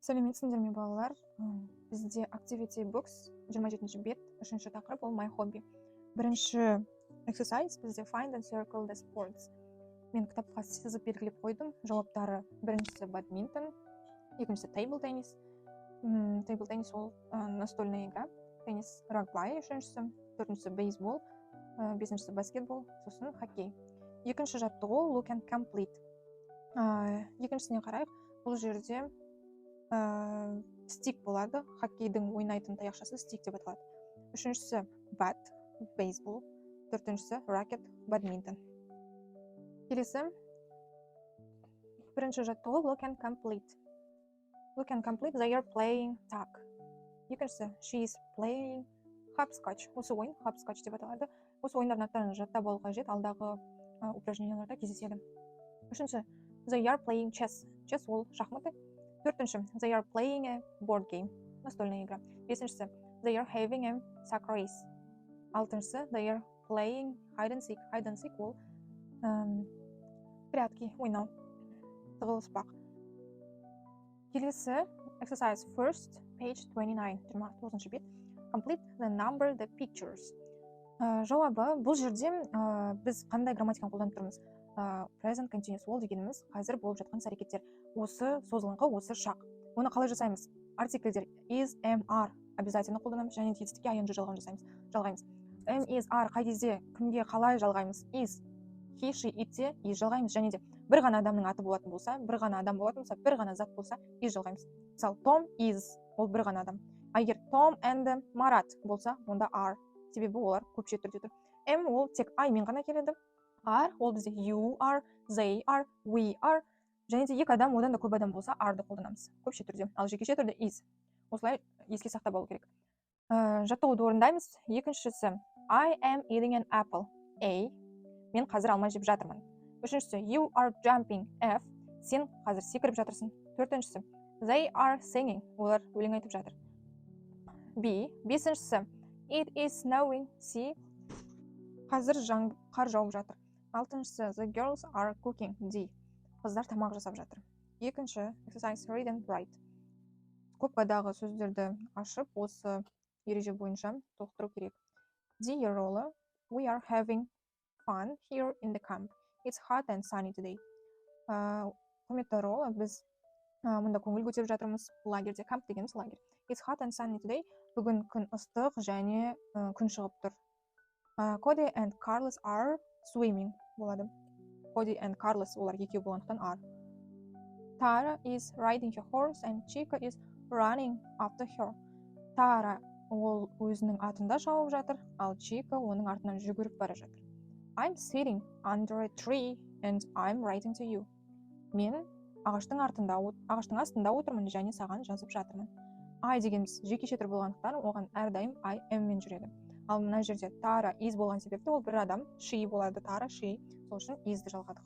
Сәлеметсіңдер ме балалар? Бізде Activity Books 27 бет, 3-ші тақырып ол My Hobby. Бірінші exercise бізде Find and Circle the Sports. Мен кітапқа сызып белгілеп қойдым. Жауаптары біріншісі бадминтон, екіншісі table tennis. Table tennis ол настольная игра, теннис рагби, үшіншісі, төртіншісі бейсбол, бесіншісі баскетбол, сосын хоккей. Екінші жаттығу look and complete. Екіншісіне қарайық, бұл жерде стик болады, хоккейдің ойнайтын таяқшасы стик деп аталады. Үшіншісі бат, бейсбол, төртіншісі ракет, бадминтон. Келесі бірінші жаттығу look and complete. Look and complete, they are playing tag. Екіншісі she is playing hopscotch. Осы ойын hopscotch деп аталады. Осы ойындардың аттарын жаттап алу қажет, алдағы упражненияларда кездеседі. Үшінші they are playing chess. Chess ол шахматы. Төртінші they are playing a board game. Настольная игра. Бесіншісі they are having a sack race. Алтыншысы they are playing hide and seek. Hide and seek ол прятки, ойнау, тығылыспақ. Келесі exercise first, page 29, 29 бет. Complete the number, the pictures. Жауабы, бұл жерде біз қандай грамматиканы қолданып тұрмыз? Present continuous ол дегеніміз қазір болып жатқан іс-әрекеттер. Осы созылыңқы, осы шақ. Оны қалай жасаймыз? Артикльдер is, am, are обязательно қолданамыз, және тетістікке ing жалғаймыз. Am, is, are қай кезде, кімге қалай жалғаймыз? Is, he, she, itте is жалғаймыз, және де бір ғана адамның аты болатын болса, бір ғана адам болатын болса, бір ғана зат болса, is жалғаймыз. Мысалы, Tom is, ол бір ғана адам. Егер Tom and Марат болса, онда are, себебі олар көпше түрде тұр. Am ол тек I мен ғана келеді. Are ол бізде you are, they are, we are. Және де екі адам, одан да көп адам болса, are-ды қолданамыз. Көпше түрде. Ал жекеше түрде is. Осылай еске сақтап алу керек. Жаттығуды орындаймыз. Екіншісі I am eating an apple. A. Мен қазір алма жеп жатырмын. Үшіншісі you are jumping. F. Сен қазір секіріп жатырсың. Төртіншісі they are singing. Олар өлең айтып жатыр. B. Бесіншісі it is snowing. C. Қазір қар жауып жатыр. Алтыншысы the girls are cooking. D. Қыздар тамақ жасап жатыр. Екінші exercise read and write. Скобкадағы сөздерді ашып, осы ереже бойынша толықтыру керек. D ролы we are having fun here in the camp. It's hot and sunny today. Құрметті ролы біз мұнда көңіл көтеріп жатырмыз. Лагерде, камп дегеніміз лагерь. It's hot and sunny today. Бүгін күн ыстық және күн шығып тұр. Cody and Carlos are swimming болады. Cody and Carlos олар екеу болғандықтан are. Tara is riding her horse and Chica is running after her. Tara ол өзінің атында шауып жатыр, ал Chica оның артынан жүгіріп бара жатыр. I'm sitting under a tree and I'm writing to you. Мен ағаштың астында отырмын және саған жазып жатырмын. I дегеніміз жекеше түр болғандықтан оған әрдайым I am мен жүреді. Ал мына жерде Tara is болған себепті ол бір адам, she болады, Tara, she, сол үшін is'ді жалғадық.